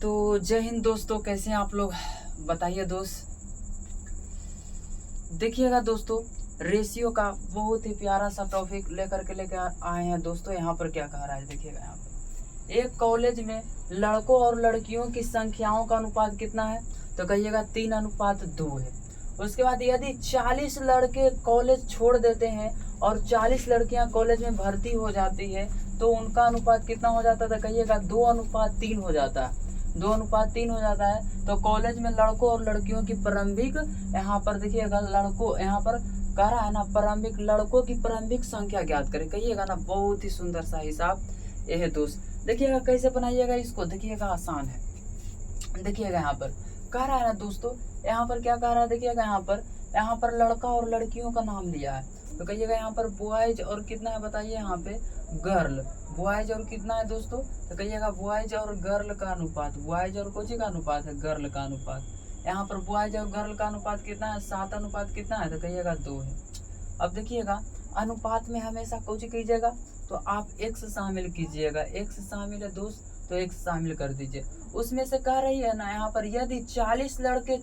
तो जय हिंद दोस्तों, कैसे हैं आप लोग? बताइए दोस्त। देखिएगा दोस्तों, रेशियो का बहुत ही प्यारा सा टॉपिक लेकर आए हैं दोस्तों। यहाँ पर क्या कह रहा है, देखिएगा यहाँ पर एक कॉलेज में लड़कों और लड़कियों की संख्याओं का अनुपात कितना है? तो कहिएगा 3:2 है। उसके बाद यदि 40 लड़के कॉलेज छोड़ देते हैं और 40 लड़कियां कॉलेज में भर्ती हो जाती है तो उनका अनुपात कितना हो जाता था? कहिएगा 2:3 हो जाता है। 2:3 हो जाता है। तो कॉलेज में लड़कों और लड़कियों की प्रारंभिक, यहाँ पर देखिएगा लड़कों, यहाँ पर कह रहा है ना प्रारंभिक, लड़कों की प्रारंभिक संख्या ज्ञात करें। कहिएगा ना, बहुत ही सुंदर सा हिसाब ये है दोस्त। देखिएगा कैसे बनाइएगा इसको, देखिएगा आसान है। देखिएगा यहाँ पर कह रहा है ना दोस्तों, यहाँ पर क्या कह रहा है, देखिएगा यहाँ पर लड़का और लड़कियों का नाम लिया है। तो कहिएगा यहाँ पर बॉयज और कितना है बताइए, यहाँ पे गर्ल। बॉयज और कितना है दोस्तों? तो कहिएगा बॉयज और गर्ल का अनुपात, बॉयज और कोची का अनुपात है, गर्ल का अनुपात। यहाँ पर बॉयज और गर्ल का अनुपात कितना है? 7 अनुपात कितना है? तो कहिएगा 2 है। अब देखिएगा अनुपात में हमेशा कोची कीजिएगा, तो आप x शामिल कीजिएगा। x शामिल है दोस्त, तो x शामिल कर दीजिए। उसमें से कह रही है ना यहाँ पर, यदि 40 लड़के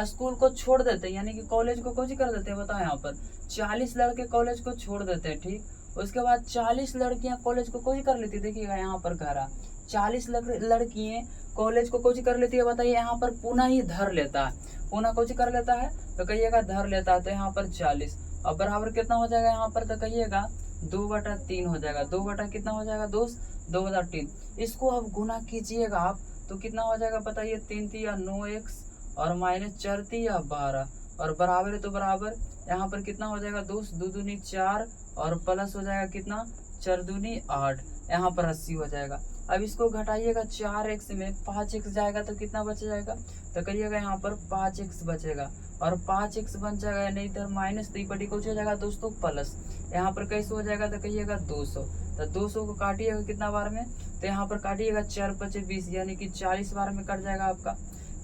स्कूल को छोड़ देते हैं, यानी कि कॉलेज को कोची कर देते हैं, बताओ यहाँ पर 40 लड़के कॉलेज को छोड़ देते हैं, ठीक। उसके बाद 40 लड़कियां कॉलेज को कोची कर लेती है। देखिएगा यहाँ पर कह रहा 40 लड़कियां कॉलेज को कोची कर लेती है, बताइए। यहाँ पर पुनः ही धर लेता है, पुनः कोची कर लेता है, तो कहिएगा धर लेता है। तो यहाँ पर 40 और बराबर कितना हो जाएगा यहाँ पर? तो कहिएगा 2/3 हो जाएगा। 2 बटा कितना हो जाएगा दोस्त? 2/3। इसको अब गुना कीजिएगा आप, तो कितना हो जाएगा बताइए? 3 या 9x और माइनस 4 या 12 और बराबर है, तो बराबर यहाँ पर कितना हो जाएगा दोस्त? 2 दूनी 4 और प्लस हो जाएगा कितना? 4 दूनी 8, यहाँ पर 80 हो जाएगा। अब इसको घटाइएगा, 4x में 5x जाएगा तो कितना बच जाएगा? तो करिएगा यहाँ पर 5x बचेगा और 5x बन जाएगा, यानी इधर माइनस 3 बटी कुछ हो जाएगा दोस्तों प्लस। यहाँ पर कैसे हो जाएगा? तो कहिएगा 200। तो 200 को काटिएगा कितना बार में? तो यहाँ पर काटिएगा 4×5=20, यानी कि 40 बार में कट जाएगा आपका।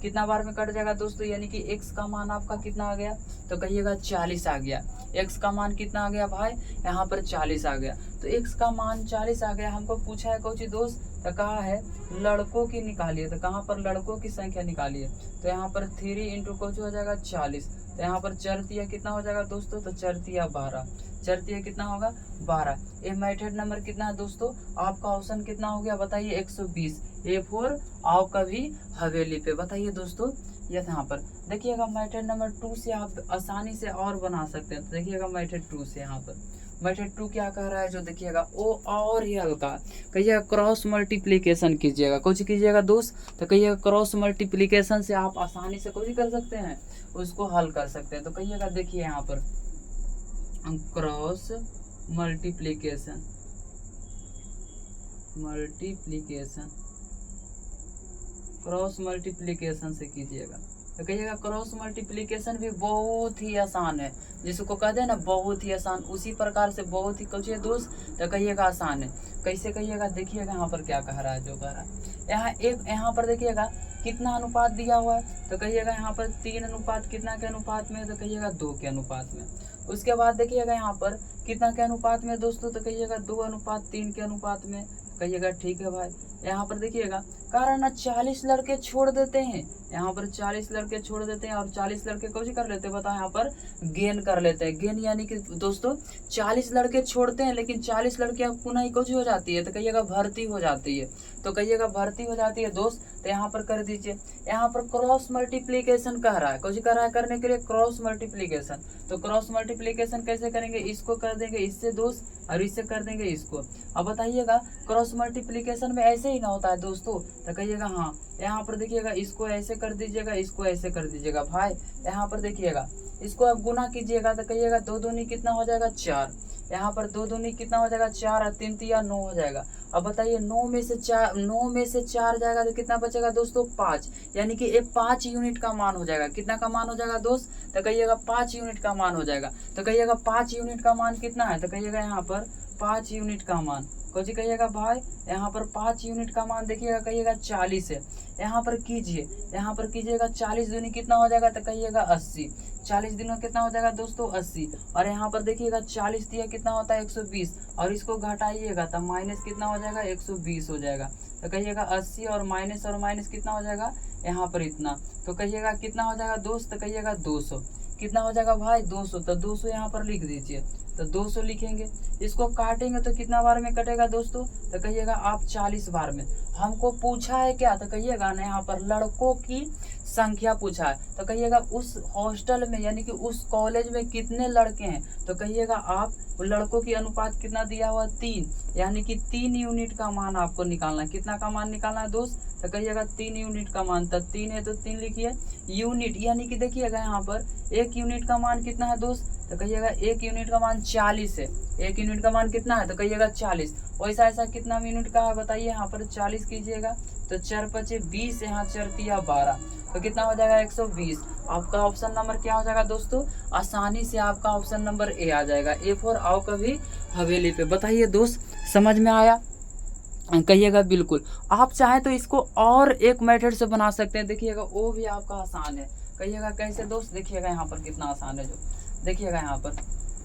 कितना बार में कट जाएगा दोस्तों? यानी कि x का मान आपका कितना आ गया? तो कहिएगा 40 आ गया। x का मान कितना आ गया भाई? यहाँ पर 40 आ गया। तो x का मान 40 आ गया। हमको पूछा है कोची दोस्त, तो कहा है लड़कों की निकालिए। तो कहाँ पर लड़कों की संख्या निकालिए? तो यहाँ पर 3 इंटू कोच हो जाएगा 40। तो यहाँ पर 4 कितना हो जाएगा दोस्तों? तो 4 12। 4 कितना होगा? 12। ये मेथड नंबर कितना है दोस्तों? आपका ऑप्शन कितना हो गया बताइए? 120। A4 आओ कभी हवेली पे। बताइए दोस्तों, यहाँ पर देखिएगा मेथड नंबर 2 से आप आसानी से और बना सकते हैं। तो देखिएगा मेथड 2 से, यहाँ पर मेथड 2 क्या कह रहा है जो देखिएगा, ओ और ही हल्का। कहिएगा क्रॉस मल्टीप्लीकेशन कीजिएगा। कुछ कीजिएगा दोस्त, तो कहिएगा क्रॉस मल्टीप्लीकेशन से आप आसानी से कुछ कर सकते हैं, उसको हल कर सकते हैं। तो कहिएगा देखिए यहाँ पर क्रॉस मल्टीप्लीकेशन, क्रॉस मल्टीप्लीकेशन से कीजिएगा। तो कहिएगा क्रॉस मल्टीप्लीकेशन भी बहुत ही आसान है, जिसको कहते हैं ना बहुत ही आसान, उसी प्रकार से बहुत ही कुछ है दोस्त। तो कहिएगा आसान है। कैसे कहिएगा, देखिएगा यहाँ पर क्या कह रहा है, जो कह रहा है यहाँ पर देखिएगा कितना अनुपात दिया हुआ है। तो कहिएगा यहाँ पर 3 अनुपात कितना के अनुपात में? तो कहिएगा 2 के अनुपात में। उसके बाद देखिएगा यहाँ पर कितना के अनुपात में दोस्तों? तो कहिएगा 2:3 के अनुपात में। कहिएगा ठीक है भाई। यहाँ पर देखिएगा कारण ना 40 लड़के छोड़ देते हैं, यहाँ पर 40 लड़के छोड़ देते हैं और 40 लड़के कुछ कर लेते हैं, बताओ यहाँ पर गेन कर लेते हैं। गेन यानी कि दोस्तों 40 लड़के छोड़ते हैं लेकिन 40 लड़कियां पुनः ही कुछ हो जाती है, तो कहिएगा भर्ती हो जाती है। तो कहिएगा भर्ती हो जाती है दोस्त। तो यहाँ पर कर दीजिए। यहाँ पर क्रॉस मल्टीप्लीकेशन कह रहा है, कुछ कह रहा है करने के लिए क्रॉस मल्टीप्लीकेशन। तो क्रॉस मल्टीप्लीकेशन कैसे करेंगे? इसको कर देंगे इससे दोस्त और इससे कर देंगे इसको। अब बताइएगा क्रॉस मल्टीप्लीकेशन में ऐसे ही ना होता है दोस्तों? तो कहिएगा हाँ। यहाँ पर देखिएगा इसको ऐसे कर दीजिएगा, इसको ऐसे कर दीजिएगा भाई। यहाँ पर देखिएगा इसको अब गुना कीजिएगा। तो कहिएगा 2 दूनी कितना हो जाएगा? 4। यहाँ पर 2 दूनी कितना हो जाएगा? 4 और 3 या 9 हो जाएगा। अब बताइए 9 में से 4 जाएगा तो कितना बचेगा दोस्तों? 5, यानी कि ये 5 यूनिट का मान हो जाएगा। कितना का मान हो जाएगा दोस्त? तो कहिएगा 5 यूनिट का मान हो जाएगा। तो कहिएगा 5 यूनिट का मान कितना है? तो कहिएगा यहाँ पर 5 यूनिट का मान कुछ कहिएगा भाई। यहाँ पर 5 यूनिट का मान देखिएगा, कहिएगा 40 है। यहाँ पर कीजिए, यहाँ पर कीजिएगा 40 दूनी कितना हो जाएगा? तो कहिएगा 80। 40 दिनों कितना हो जाएगा दोस्तों? 80। और यहाँ पर देखिएगा 40 दिया कितना होता है? 120 और इसको घटाइएगा तो माइनस कितना हो जाएगा? 120 हो जाएगा। तो कहिएगा 80 और माइनस कितना हो जाएगा यहाँ पर इतना, तो कहिएगा कितना हो जाएगा दोस्त, तो कहिएगा 200। कितना हो जाएगा भाई 200, तो 200 यहाँ पर लिख दीजिए, तो 200 लिखेंगे। इसको काटेंगे तो कितना बार में कटेगा दोस्तों, तो कहिएगा आप 40 बार में। हमको पूछा है क्या, तो कहिएगा ना यहाँ पर लड़कों की संख्या पूछा है, तो कहिएगा उस हॉस्टल में यानी कि उस कॉलेज में कितने लड़के हैं, तो कहिएगा आप लड़कों की अनुपात कितना दिया हुआ 3, यानी कि 3 यूनिट का मान आपको निकालना है। कितना का मान निकालना है दोस्त, तो कहिएगा 3 यूनिट का मान, तो 3 है तो 3 लिखिए यूनिट, यानी कि देखिएगा यहाँ पर 1 यूनिट का मान कितना है दोस्त, तो कहिएगा 1 यूनिट का मान 40 है। 1 यूनिट का मान कितना है, तो कहिएगा 40। वैसा ऐसा कितना यूनिट का है बताइए, यहाँ पर 40 कीजिएगा, तो 4 5 20, यहाँ 4 3 12, तो कितना हो जाएगा 120। आपका ऑप्शन नंबर क्या हो जाएगा दोस्तों, आसानी से आपका ऑप्शन नंबर ए आ जाएगा। ए फॉर आओ कभी हवेली पे। बताइए दोस्त समझ में आया, कहिएगा बिल्कुल। आप चाहे तो इसको और एक मेथड से बना सकते हैं, देखिएगा वो भी आपका आसान है। कहिएगा कैसे दोस्त, देखिएगा यहाँ पर कितना आसान है, जो देखिएगा यहाँ पर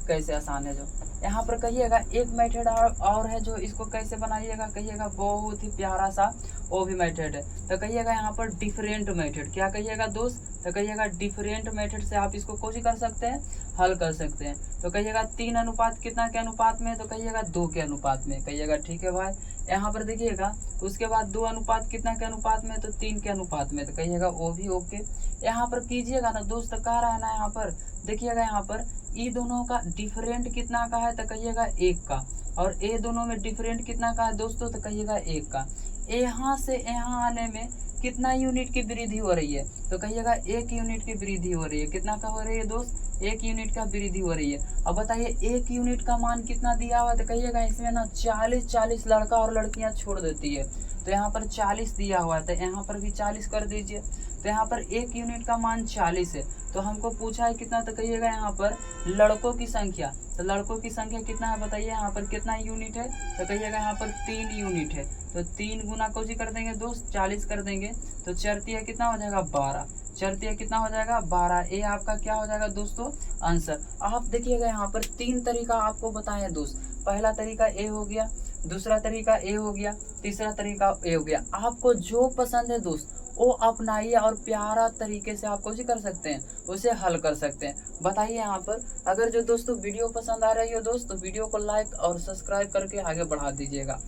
कैसे आसान है, जो यहाँ पर कहिएगा एक मेथड और है, जो इसको कैसे बनाइएगा, कहिएगा बहुत ही प्यारा सा वो भी मेथड है। तो कहिएगा यहाँ पर डिफरेंट मेथड, क्या कहिएगा दोस्त, तो कहिएगा डिफरेंट मेथड से आप इसको कोशिश कर सकते हैं, हल कर सकते हैं। तो कहिएगा 3 अनुपात कितना के अनुपात में, तो कहिएगा 2 के अनुपात में, कहिएगा ठीक है भाई। यहाँ पर देखिएगा उसके बाद 2 अनुपात कितना के अनुपात में, तो 3 के अनुपात में, तो कहिएगा वो भी ओके। यहाँ पर कीजिएगा ना दोस्त, कह रहा है ना यहाँ पर देखिएगा, यहाँ पर ई दोनों का डिफरेंट कितना का है, तो कहिएगा 1 का, और ए दोनों में डिफरेंट कितना का है दोस्तों, तो कहिएगा 1 का। यहाँ से यहाँ आने में कितना यूनिट की वृद्धि हो रही है, तो कहिएगा 1 यूनिट की वृद्धि हो रही है। कितना का हो रही है दोस्त, 1 यूनिट का वृद्धि हो रही है। अब बताइए 1 यूनिट का मान कितना दिया हुआ है, तो कहिएगा इसमें ना 40 लड़का और लड़कियां छोड़ देती है, तो यहाँ पर 40 दिया हुआ है, तो यहाँ पर भी 40 कर दीजिए। तो यहाँ पर 1 यूनिट का मान 40 है, तो हमको पूछा है कितना, तो कहिएगा यहाँ पर लड़कों की संख्या, तो लड़कों की संख्या कितना है बताइए, यहाँ पर कितना यूनिट है, तो कहिएगा यहाँ पर 3 यूनिट है। तो 3 गुना कोशी कर देंगे दोस्त, 40 कर देंगे, तो 4 तिया कितना हो जाएगा 12, 4 तिया कितना हो जाएगा 12। ये आपका क्या हो जाएगा दोस्तों आंसर। आप देखिएगा यहाँ पर 3 तरीका आपको बताएं दोस्त। पहला तरीका ए हो गया, दूसरा तरीका ए हो गया, तीसरा तरीका ए हो गया। आपको जो पसंद है दोस्त वो अपनाइए और प्यारा तरीके से आप कोशिश कर सकते हैं, उसे हल कर सकते हैं। बताइए यहाँ पर अगर जो दोस्तों वीडियो पसंद आ रही हो दोस्त, तो वीडियो को लाइक और सब्सक्राइब करके आगे बढ़ा दीजिएगा।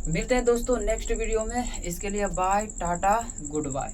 मिलते हैं दोस्तों नेक्स्ट वीडियो में, इसके लिए बाय टाटा गुड बाय।